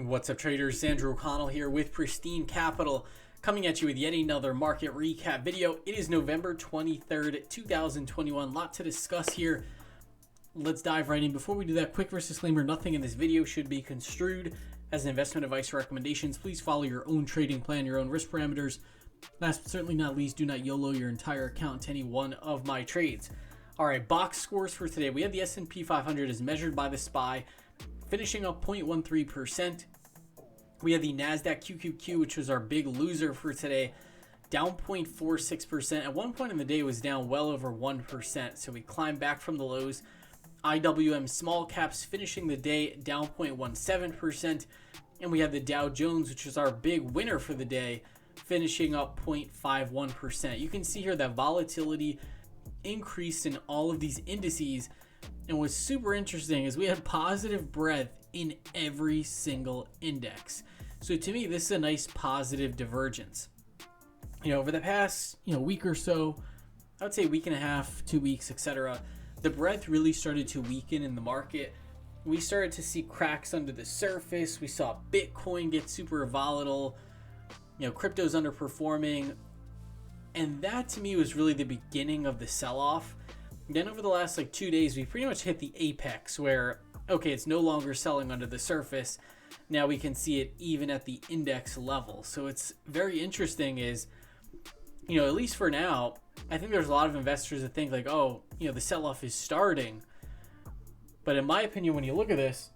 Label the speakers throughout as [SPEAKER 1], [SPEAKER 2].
[SPEAKER 1] What's up, traders? Andrew O'Connell here with Pristine Capital, coming at you with yet another market recap video. It is November 23rd, 2021. Lot to discuss here. Let's dive right in. Before we do that, quick disclaimer: nothing in this video should be construed as an investment advice or recommendations. Please follow your own trading plan, your own risk parameters. Last but certainly not least, do not YOLO your entire account to any one of my trades. All right, box scores for today. We have the S&P 500 as measured by the SPY, finishing up 0.13%. We have the Nasdaq QQQ, which was our big loser for today, down 0.46%. At one point in the day, it was down well over 1%. So we climbed back from the lows. IWM small caps finishing the day down 0.17%. And we have the Dow Jones, which is our big winner for the day, finishing up 0.51%. You can see here that volatility increased in all of these indices. And what's super interesting is we had positive breadth in every single index. So to me, this is a nice positive divergence. Over the past, week or so, I would say week and a half, 2 weeks, etc., the breadth really started to weaken in the market. We started to see cracks under the surface. We saw Bitcoin get super volatile. Crypto's underperforming. And that to me was really the beginning of the sell-off. Then over the last 2 days, we pretty much hit the apex where, okay, it's no longer selling under the surface. Now we can see it even at the index level. So it's very interesting is, at least for now, I think there's a lot of investors that think the sell-off is starting. But in my opinion, when you look at this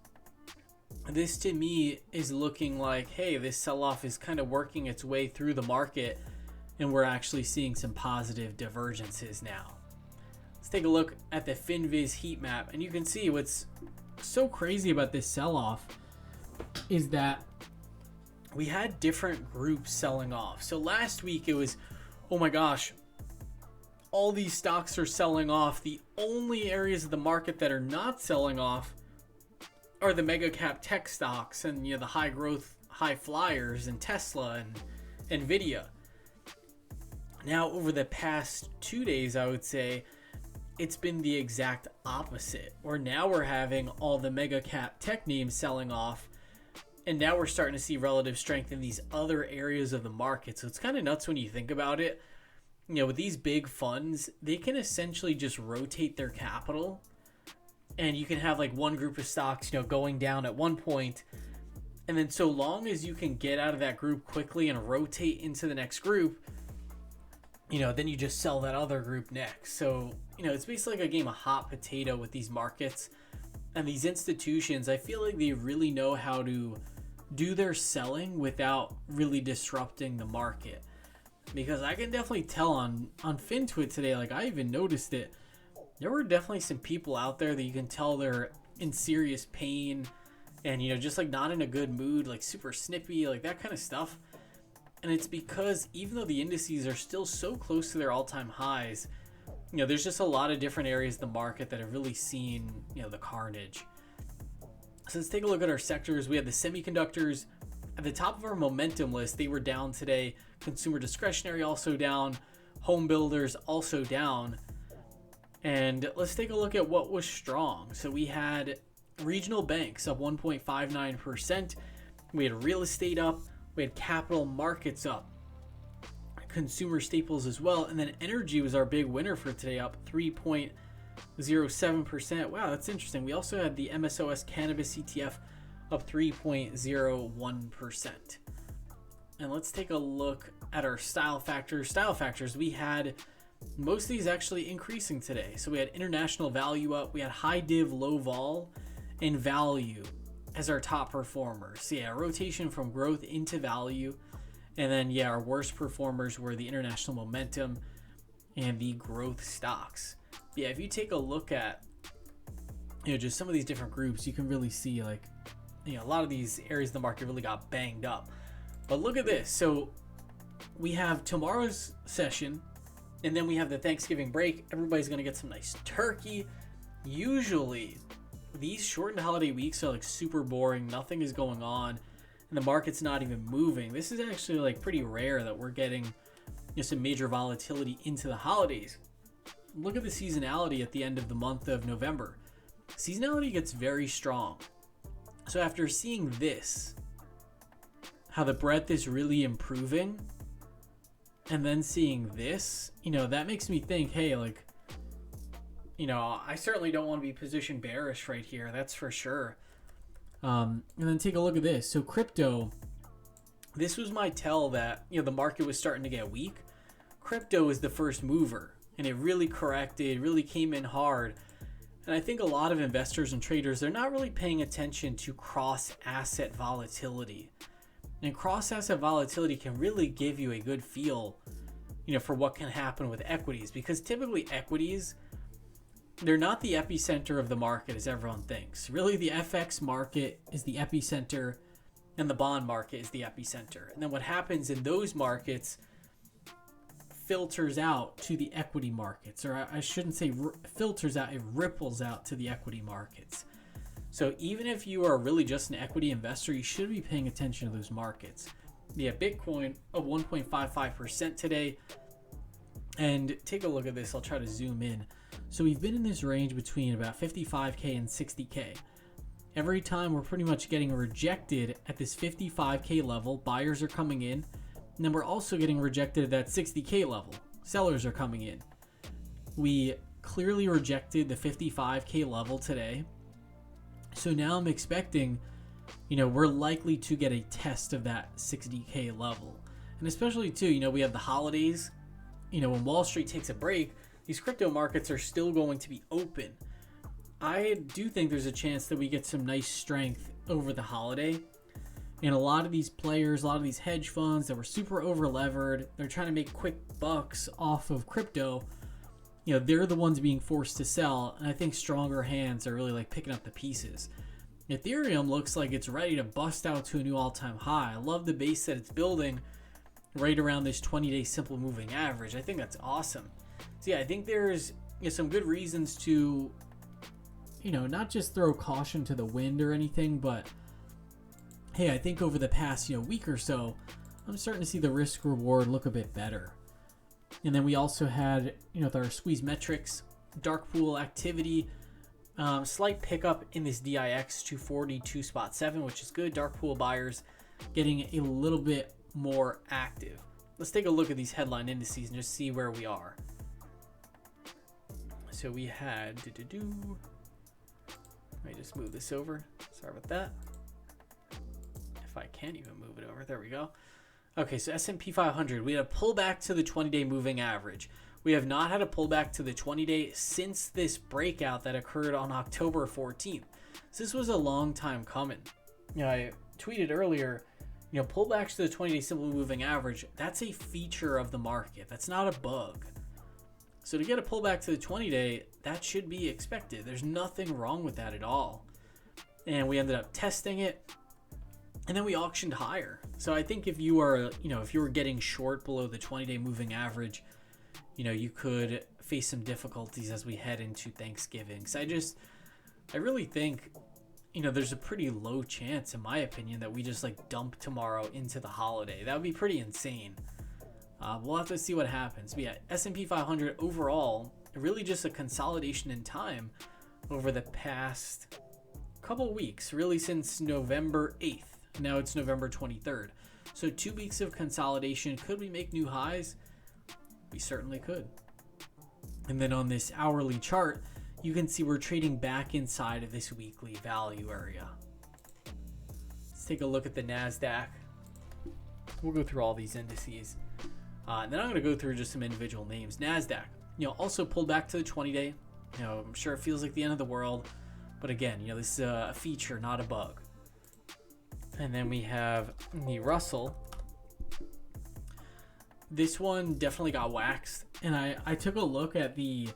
[SPEAKER 1] to me is looking like, hey, this sell-off is kind of working its way through the market and we're actually seeing some positive divergences now. Let's take a look at the Finvis Heat Map, and you can see what's so crazy about this sell-off is that we had different groups selling off. So last week it was, oh my gosh, all these stocks are selling off. The only areas of the market that are not selling off are the mega cap tech stocks and the high growth, high flyers and Tesla and Nvidia. Now over the past 2 days, I would say it's been the exact opposite, where now we're having all the mega cap tech names selling off, and now we're starting to see relative strength in these other areas of the market. So it's kind of nuts when you think about it. With these big funds, they can essentially just rotate their capital, and you can have one group of stocks, going down at one point, and then so long as you can get out of that group quickly and rotate into the next group, then you just sell that other group next. So, it's basically like a game of hot potato with these markets and these institutions. I feel like they really know how to do their selling without really disrupting the market. Because I can definitely tell on FinTwit today, I even noticed it. There were definitely some people out there that you can tell they're in serious pain and, just not in a good mood, super snippy, that kind of stuff. And it's because even though the indices are still so close to their all-time highs, there's just a lot of different areas of the market that have really seen, the carnage. So let's take a look at our sectors. We have the semiconductors at the top of our momentum list. They were down today. Consumer discretionary also down. Home builders also down. And let's take a look at what was strong. So we had regional banks up 1.59%. We had real estate up. We had capital markets up, consumer staples as well, and then energy was our big winner for today, up 3.07%. Wow, that's interesting. We also had the MSOS cannabis ETF up 3.01%. And let's take a look at our style factors. Style factors, we had most of these actually increasing today. So we had international value up, we had high div, low vol, and value as our top performers. So rotation from growth into value. And then our worst performers were the international momentum and the growth stocks. If you take a look at just some of these different groups, you can really see a lot of these areas of the market really got banged up. But look at this. So we have tomorrow's session, and then we have the Thanksgiving break. Everybody's going to get some nice turkey. Usually these shortened holiday weeks are super boring. Nothing is going on and the market's not even moving. This is actually pretty rare that we're getting some major volatility into the holidays. Look at the seasonality at the end of the month of November. Seasonality gets very strong. So after seeing this, how the breadth is really improving, and then seeing this, that makes me think, hey, like, I certainly don't want to be position bearish right here. That's for sure. And then take a look at this. So crypto, this was my tell that, the market was starting to get weak. Crypto was the first mover, and it really corrected, really came in hard. And I think a lot of investors and traders, they're not really paying attention to cross-asset volatility. And cross-asset volatility can really give you a good feel, for what can happen with equities. Because typically equities, they're not the epicenter of the market as everyone thinks. Really, the FX market is the epicenter, and the bond market is the epicenter. And then what happens in those markets filters out to the equity markets, or I shouldn't say filters out, it ripples out to the equity markets. So even if you are really just an equity investor, you should be paying attention to those markets. Yeah, Bitcoin of 1.55% today. And take a look at this. I'll try to zoom in. So we've been in this range between about 55K and 60K. Every time we're pretty much getting rejected at this 55K level, buyers are coming in. And then we're also getting rejected at that 60K level. Sellers are coming in. We clearly rejected the 55K level today. So now I'm expecting, we're likely to get a test of that 60K level. And especially too, we have the holidays. When Wall Street takes a break, these crypto markets are still going to be open. I do think there's a chance that we get some nice strength over the holiday. And a lot of these players, a lot of these hedge funds that were super over levered, they're trying to make quick bucks off of crypto. They're the ones being forced to sell. And I think stronger hands are really like picking up the pieces. Ethereum looks like it's ready to bust out to a new all-time high. I love the base that it's building right around this 20-day simple moving average. I think that's awesome. So yeah, I think there's some good reasons to, not just throw caution to the wind or anything, but hey, I think over the past, week or so, I'm starting to see the risk reward look a bit better. And then we also had, with our squeeze metrics, dark pool activity, slight pickup in this DIX to 42.7, which is good. Dark pool buyers getting a little bit more active. Let's take a look at these headline indices and just see where we are. So we had, let me just move this over. Sorry about that. If I can't even move it over, there we go. Okay, so S&P 500, we had a pullback to the 20-day moving average. We have not had a pullback to the 20-day since this breakout that occurred on October 14th. So this was a long time coming. I tweeted earlier, pullbacks to the 20-day simple moving average, that's a feature of the market. That's not a bug. So to get a pullback to the 20-day, that should be expected. There's nothing wrong with that at all. And we ended up testing it, and then we auctioned higher. So I think if you are, if you were getting short below the 20-day moving average, you could face some difficulties as we head into Thanksgiving. So I really think, there's a pretty low chance, in my opinion, that we just dump tomorrow into the holiday. That would be pretty insane. We'll have to see what happens. But yeah, S&P 500 overall, really just a consolidation in time over the past couple weeks, really since November 8th. Now it's November 23rd. So 2 weeks of consolidation. Could we make new highs? We certainly could. And then on this hourly chart, you can see we're trading back inside of this weekly value area. Let's take a look at the Nasdaq. We'll go through all these indices. And then I'm going to go through just some individual names. Nasdaq, also pulled back to the 20-day. I'm sure it feels like the end of the world. But again, this is a feature, not a bug. And then we have the Russell. This one definitely got waxed. And I took a look at the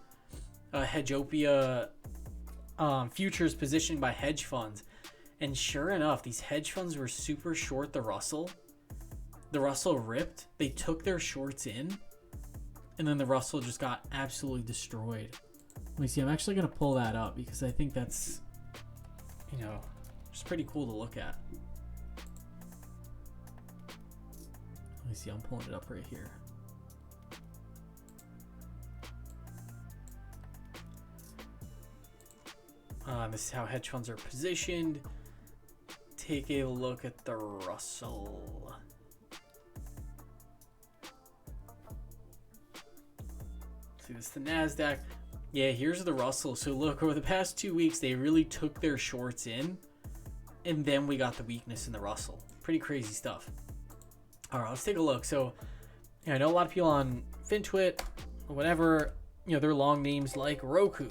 [SPEAKER 1] Hedgeopia futures positioned by hedge funds. And sure enough, these hedge funds were super short the Russell. The Russell ripped. They took their shorts in. And then the Russell just got absolutely destroyed. Let me see. I'm actually going to pull that up because I think that's, just pretty cool to look at. Let me see. I'm pulling it up right here. This is how hedge funds are positioned. take a look at the Russell. See, this is the Nasdaq. Yeah, here's the Russell. So look, over the past 2 weeks, they really took their shorts in, and then we got the weakness in the Russell. Pretty crazy stuff. All right, let's take a look. So yeah, I know a lot of people on FinTwit or whatever, you know, they're long names like Roku.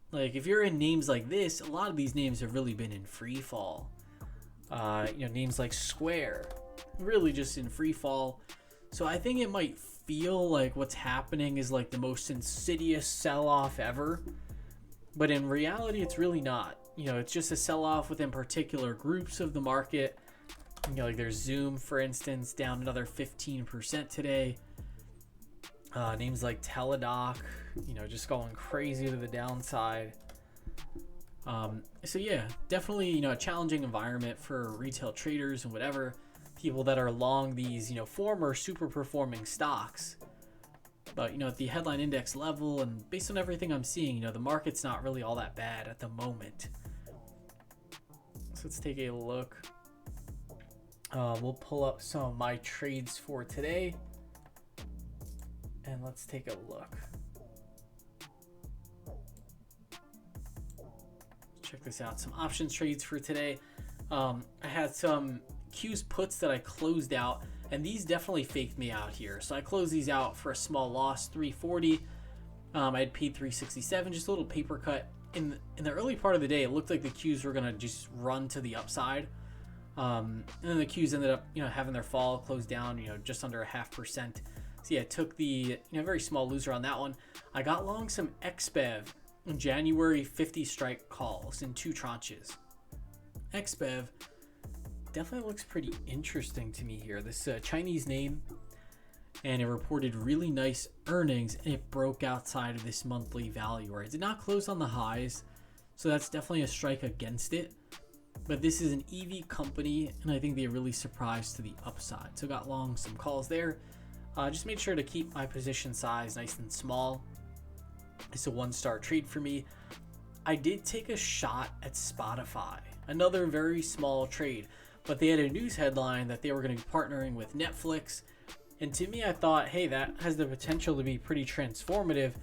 [SPEAKER 1] Like, if you're in names like this, a lot of these names have really been in free fall. You know, names like Square, really just in free fall. So I think it might feel like what's happening is like the most insidious sell-off ever. But in reality, it's really not. You know, it's just a sell-off within particular groups of the market. You know, like there's Zoom, for instance, down another 15% today. Names like Teladoc, you know, just going crazy to the downside. So yeah, definitely, you know, a challenging environment for retail traders and whatever people that are long these, you know, former super performing stocks. But, you know, at the headline index level and based on everything I'm seeing, you know, the market's not really all that bad at the moment. So let's take a look. We'll pull up some of my trades for today. And let's take a look. Check this out. Some options trades for today. I had some Qs puts that I closed out, and these definitely faked me out here. So I closed these out for a small loss, 340. I had paid 367, just a little paper cut. In the early part of the day, it looked like the Qs were gonna just run to the upside. And then the Qs ended up, you know, having their fall, closed down, you know, just under 0.5%. So yeah, I took the, you know, very small loser on that one. I got long some XBEV in January 50 strike calls in 2 tranches. XBEV definitely looks pretty interesting to me here. This Chinese name, and it reported really nice earnings, and it broke outside of this monthly value where it did not close on the highs. So that's definitely a strike against it. But this is an EV company, and I think they really surprised to the upside. So got long some calls there. Just made sure to keep my position size nice and small. It's a 1-star trade for me. I did take a shot at Spotify, another very small trade, but they had a news headline that they were going to be partnering with Netflix. And to me, I thought, hey, that has the potential to be pretty transformative.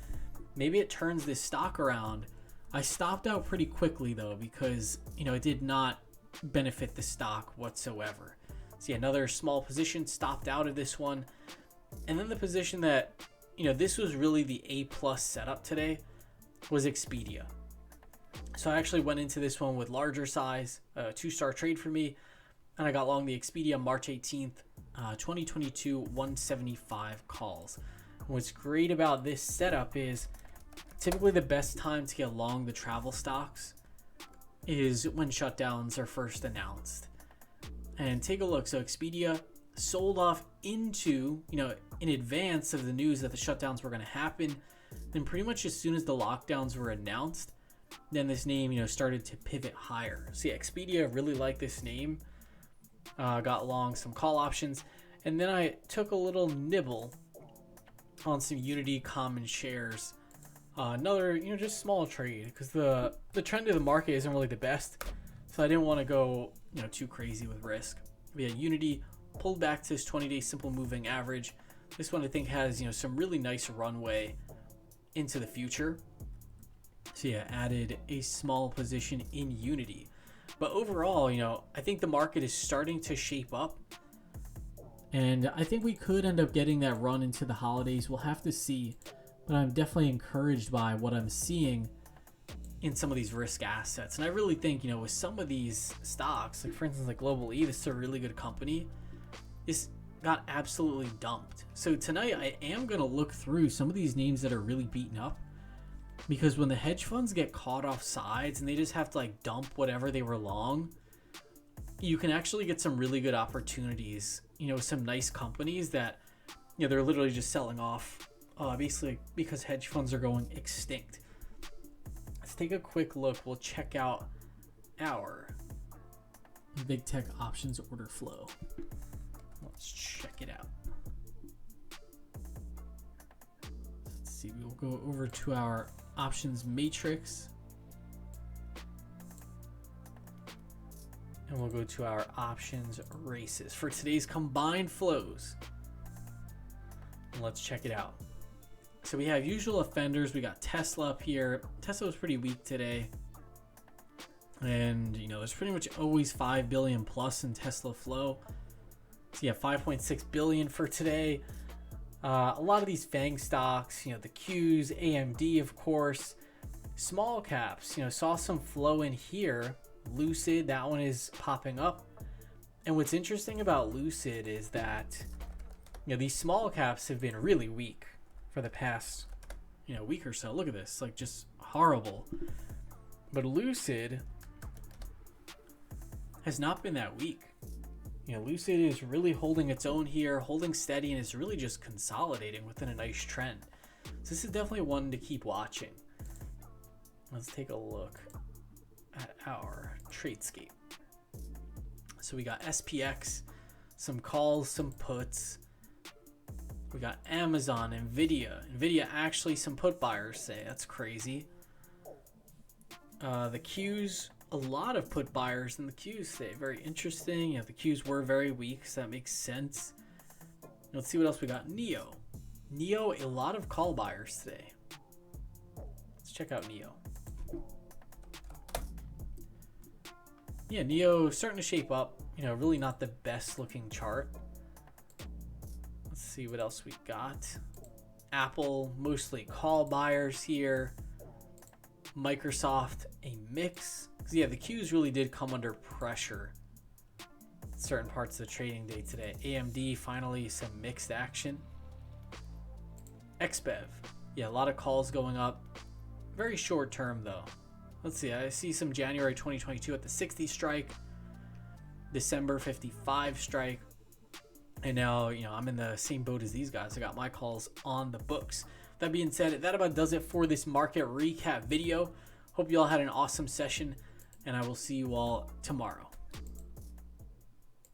[SPEAKER 1] Maybe it turns this stock around. I stopped out pretty quickly though, because, you know, it did not benefit the stock whatsoever. See, another small position, stopped out of this one. And then the position that, you know, this was really the A+ setup today was Expedia. So I actually went into this one with larger size, 2-star trade for me. And I got long the Expedia March 18th, 2022, 175 calls. What's great about this setup is typically the best time to get long the travel stocks is when shutdowns are first announced. And take a look. So Expedia sold off into, you know, in advance of the news that the shutdowns were going to happen. Then pretty much as soon as the lockdowns were announced, then this name, you know, started to pivot higher. So yeah, Expedia, really like this name. Got long some call options. And then I took a little nibble on some Unity common shares. Another, you know, just small trade because the trend of the market isn't really the best. So I didn't want to go, you know, too crazy with risk. But yeah, Unity pulled back to this 20-day simple moving average. This one I think has, you know, some really nice runway into the future. So yeah, added a small position in Unity. But overall, you know, I think the market is starting to shape up. And I think we could end up getting that run into the holidays. We'll have to see. But I'm definitely encouraged by what I'm seeing in some of these risk assets. And I really think, you know, with some of these stocks, like for instance, like Global E, this is a really good company. This got absolutely dumped. So tonight I am going to look through some of these names that are really beaten up, because when the hedge funds get caught off sides and they just have to like dump whatever they were long, you can actually get some really good opportunities, you know, some nice companies that, you know, they're literally just selling off basically because hedge funds are going extinct. Let's take a quick look. We'll check out our big tech options order flow. Let's check it out. Let's see, we'll go over to our options matrix. And we'll go to our options races for today's combined flows. And let's check it out. So we have usual offenders. We got Tesla up here. Tesla was pretty weak today. And, you know, there's pretty much always 5 billion plus in Tesla flow. So yeah, 5.6 billion for today. A lot of these FANG stocks, you know, the Qs, AMD, of course. Small caps, you know, saw some flow in here. Lucid, that one is popping up. And what's interesting about Lucid is that, you know, these small caps have been really weak for the past, you know, week or so. Look at this, like just horrible. But Lucid has not been that weak. You know, Lucid is really holding its own here, holding steady, and it's really just consolidating within a nice trend. So this is definitely one to keep watching. Let's take a look at our TradeScape. So we got SPX, some calls, some puts. We got Amazon, Nvidia actually some put buyers say. That's crazy. The Qs, a lot of put buyers in the Qs say. Very interesting. You know, the Qs were very weak, so that makes sense. Let's see what else we got. Neo, a lot of call buyers today. Let's check out Neo. Yeah, Neo starting to shape up. You know, really not the best looking chart. Let's see what else we got. Apple, mostly call buyers here. Microsoft, a mix. Because yeah, the Qs really did come under pressure certain parts of the trading day today. AMD, finally some mixed action. XBEV, yeah, a lot of calls going up. Very short term though. Let's see, I see some January 2022 at the 60 strike, December 55 strike, and now, you know, I'm in the same boat as these guys. I got my calls on the books. That being said, that about does it for this market recap video. Hope you all had an awesome session, and I will see you all tomorrow.